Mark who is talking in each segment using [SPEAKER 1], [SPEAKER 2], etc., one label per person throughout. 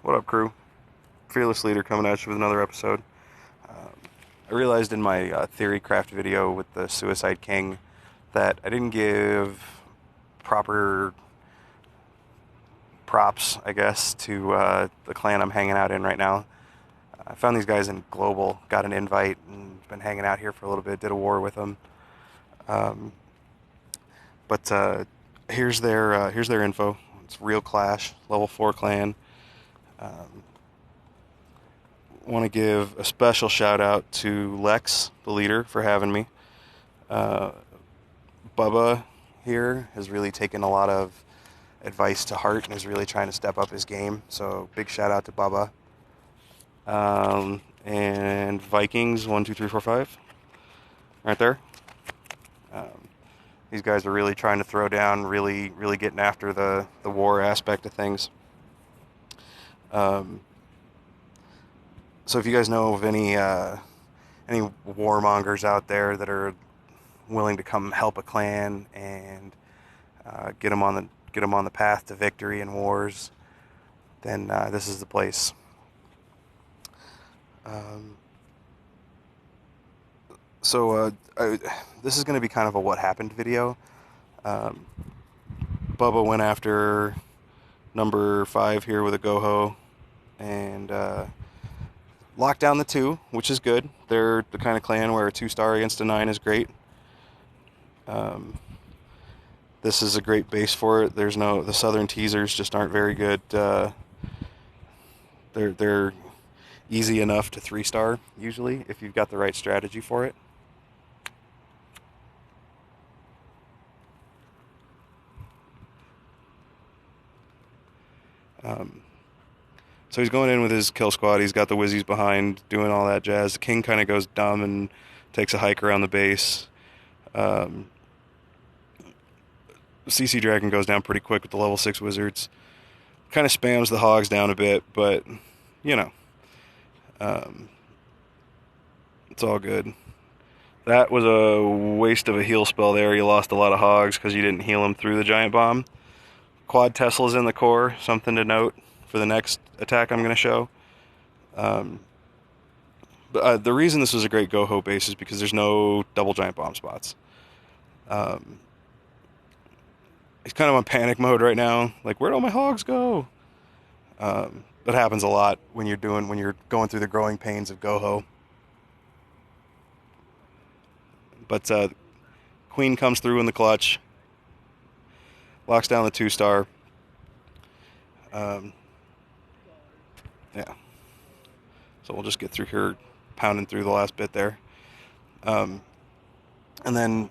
[SPEAKER 1] What up, crew? Fearless Leader coming at you with another episode. I realized in my theory craft video with the Suicide King that I didn't give proper props, I guess, to the clan I'm hanging out in right now. I found these guys in Global, got an invite, and been hanging out here for a little bit, did a war with them. Um, but here's their info. It's Real Clash, level 4 clan. Um, Want to give a special shout out to Lexx, the leader, for having me. Uh, Bubba here has really taken a lot of advice to heart and is really trying to step up his game. So big shout out to Bubba. And Vikings 1, 2, 3, 4, 5, right there. Um, these guys are really trying to throw down, really getting after the war aspect of things. Um, so if you guys know of any warmongers out there that are willing to come help a clan and get them on the path to victory in wars, then this is the place. Um, this is going to be kind of a what happened video. Um, Bubba went after number 5 here with a go-ho and locked down the 2, which is good. They're the kind of clan where a 2-star against a 9 is great. This is a great base for it. The southern teasers just aren't very good. They're easy enough to 3-star usually if you've got the right strategy for it. So he's going in with his kill squad. He's got the Wizzies behind, doing all that jazz. The King kind of goes dumb and takes a hike around the base. CC Dragon goes down pretty quick with the level 6 Wizards. Kind of spams the Hogs down a bit, but, you know. It's all good. That was a waste of a heal spell there. You lost a lot of Hogs because you didn't heal them through the Giant Bomb. Quad Tesla's in the core, something to note for the next attack I'm going to show. But the reason this was a great go-ho base is because there's no double Giant Bomb spots. He's kind of on panic mode right now. Like, where'd all my Hogs go? That happens a lot when you're going through the growing pains of go-ho. But Queen comes through in the clutch. Locks down the 2-star. Yeah. So we'll just get through here, pounding through the last bit there. And then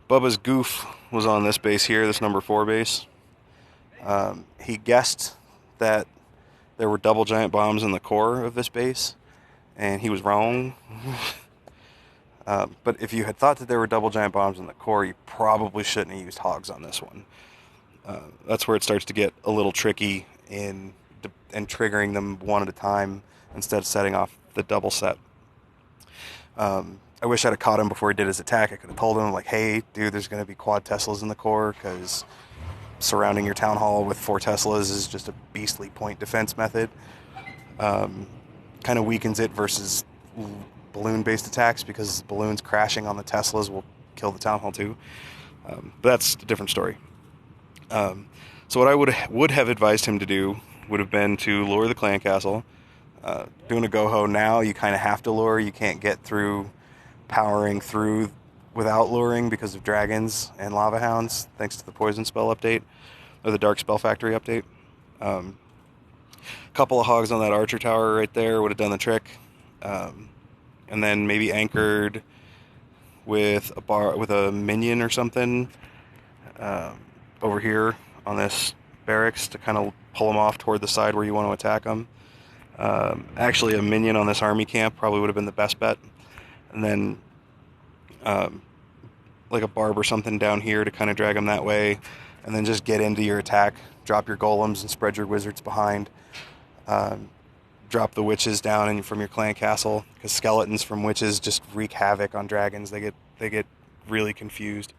[SPEAKER 1] Bubba's goof was on this base here, this number 4 base. He guessed that there were double giant bombs in the core of this base, and he was wrong. But if you had thought that there were double giant bombs in the core, you probably shouldn't have used Hogs on this one. That's where it starts to get a little tricky in triggering them one at a time instead of setting off the double set. I wish I'd have caught him before he did his attack. I could have told him, like, hey, dude, there's going to be quad Teslas in the core because surrounding your town hall with 4 Teslas is just a beastly point defense method. Kind of weakens it versus balloon-based attacks because balloons crashing on the Teslas will kill the town hall too. But that's a different story. So what I would have advised him to do would have been to lure the clan castle. Doing a go-ho now, you kind of have to lure. You can't get through powering through without luring because of dragons and lava hounds, thanks to the poison spell update, or the dark spell factory update. Couple of Hogs on that archer tower right there would have done the trick. And then maybe anchored with a minion or something over here on this barracks to kind of pull them off toward the side where you want to attack them. Actually, a minion on this army camp probably would have been the best bet. And then like a barb or something down here to kind of drag them that way. And then just get into your attack. Drop your golems and spread your wizards behind. Drop the witches down from your clan castle, because skeletons from witches just wreak havoc on dragons. They get really confused.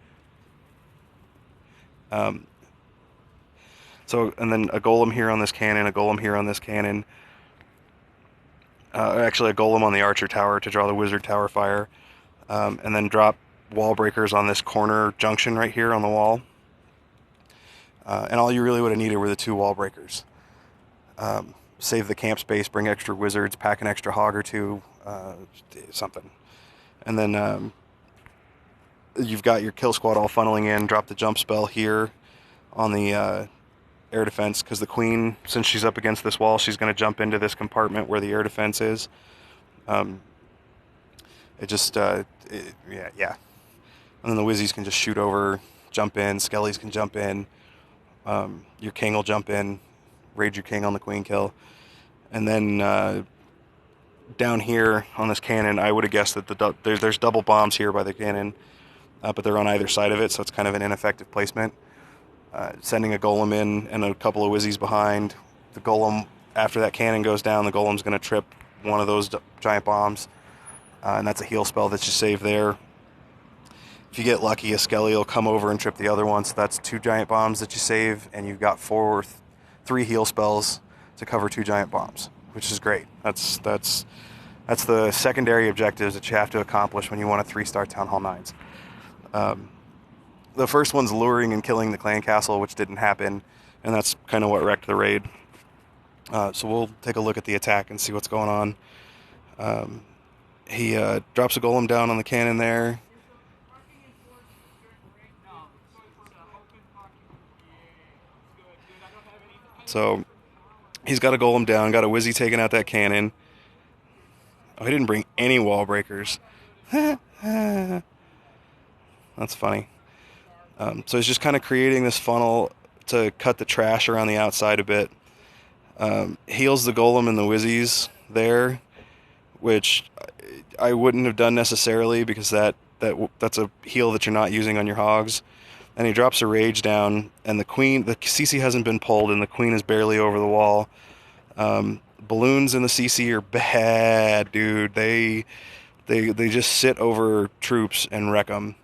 [SPEAKER 1] So, and then a golem here on this cannon, a golem here on this cannon. Actually, a golem on the archer tower to draw the wizard tower fire. And then drop wall breakers on this corner junction right here on the wall. And all you really would have needed were the 2 wall breakers. Save the camp space, bring extra wizards, pack an extra hog or 2, something. And then you've got your kill squad all funneling in. Drop the jump spell here on the air defense, because the queen, since she's up against this wall, she's going to jump into this compartment where the air defense is. Yeah. And then the Wizzies can just shoot over, jump in, Skellies can jump in, your king will jump in, raid your king on the queen kill. And then down here on this cannon, I would have guessed that there's double bombs here by the cannon, but they're on either side of it, so it's kind of an ineffective placement. Sending a golem in and a couple of Wizzies behind. The golem, after that cannon goes down, the golem's going to trip one of those giant bombs, and that's a heal spell that you save there. If you get lucky, a Skelly will come over and trip the other one, so that's 2 giant bombs that you save, and you've got 3 heal spells to cover 2 giant bombs, which is great. That's the secondary objectives that you have to accomplish when you want to 3-star Town Hall 9s. The first one's luring and killing the clan castle, which didn't happen, and that's kind of what wrecked the raid. So we'll take a look at the attack and see what's going on. He drops a golem down on the cannon there. So he's got a golem down, got a Wizzy taking out that cannon. Oh, he didn't bring any wall breakers. That's funny. So he's just kind of creating this funnel to cut the trash around the outside a bit. Heals the golem and the Wizzies there, which I wouldn't have done necessarily, because that's a heal that you're not using on your hogs. And he drops a rage down, and the CC hasn't been pulled, and the queen is barely over the wall. Balloons in the CC are bad, dude. They just sit over troops and wreck them.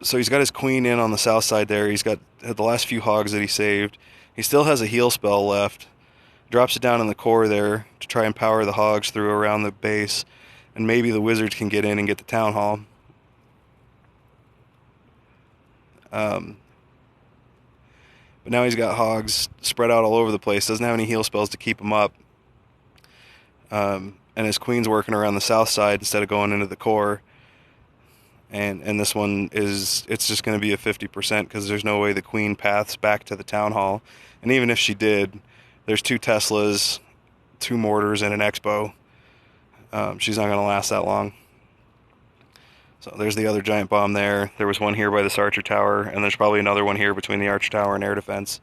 [SPEAKER 1] So he's got his queen in on the south side there. He's got the last few hogs that he saved. He still has a heal spell left. Drops it down in the core there to try and power the hogs through around the base, and maybe the wizards can get in and get the town hall. But now he's got hogs spread out all over the place. Doesn't have any heal spells to keep him up. And his queen's working around the south side instead of going into the core. And this one it's just going to be a 50%, because there's no way the queen paths back to the town hall. And even if she did, there's 2 Teslas, 2 mortars, and an Expo. She's not going to last that long. So there's the other giant bomb there. There was one here by this archer tower, and there's probably another one here between the archer tower and air defense,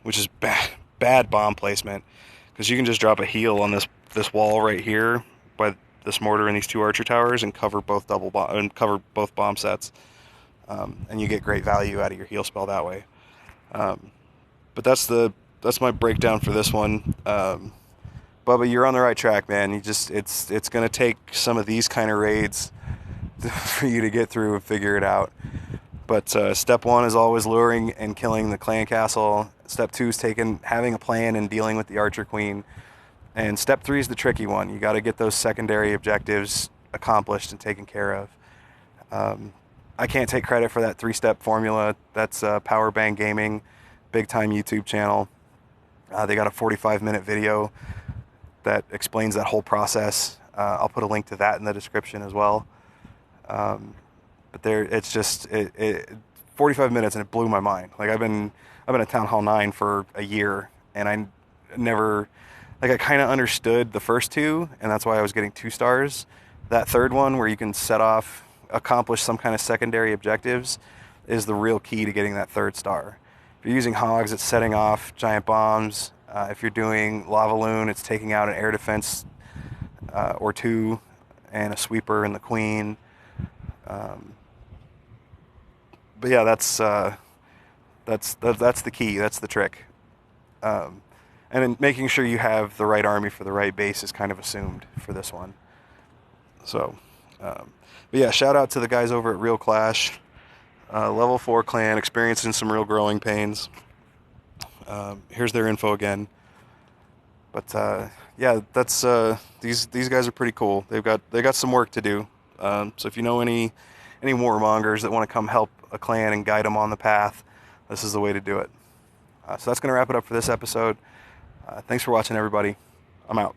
[SPEAKER 1] which is bad bomb placement, because you can just drop a heal on this wall right here by this mortar and these 2 archer towers and cover both both bomb sets, and you get great value out of your heal spell that way. But that's my breakdown for this one. Bubba, you're on the right track, man. It's going to take some of these kind of raids for you to get through and figure it out. But step 1 is always luring and killing the clan castle. Step 2 is having a plan and dealing with the archer queen. And step 3 is the tricky one. You got to get those secondary objectives accomplished and taken care of. I can't take credit for that 3-step formula. That's Powerbang Gaming, big time YouTube channel. They got a 45-minute video that explains that whole process. I'll put a link to that in the description as well. But it's just 45 minutes, and it blew my mind. Like I've been at Town Hall 9 for a year, and I never, like, I kind of understood the first 2, and that's why I was getting 2 stars. That third one, where you can accomplish some kind of secondary objectives, is the real key to getting that 3rd star. If you're using hogs, it's setting off giant bombs. If you're doing Lava Loon, it's taking out an air defense or 2 and a sweeper and the queen. But yeah, that's the key. That's the trick. And then making sure you have the right army for the right base is kind of assumed for this one. So, but yeah, shout out to the guys over at Real Clash. Level 4 clan, experiencing some real growing pains. Here's their info again. But yeah, that's these guys are pretty cool. They got some work to do. So if you know any warmongers that want to come help a clan and guide them on the path, this is the way to do it. So that's going to wrap it up for this episode. Thanks for watching, everybody. I'm out.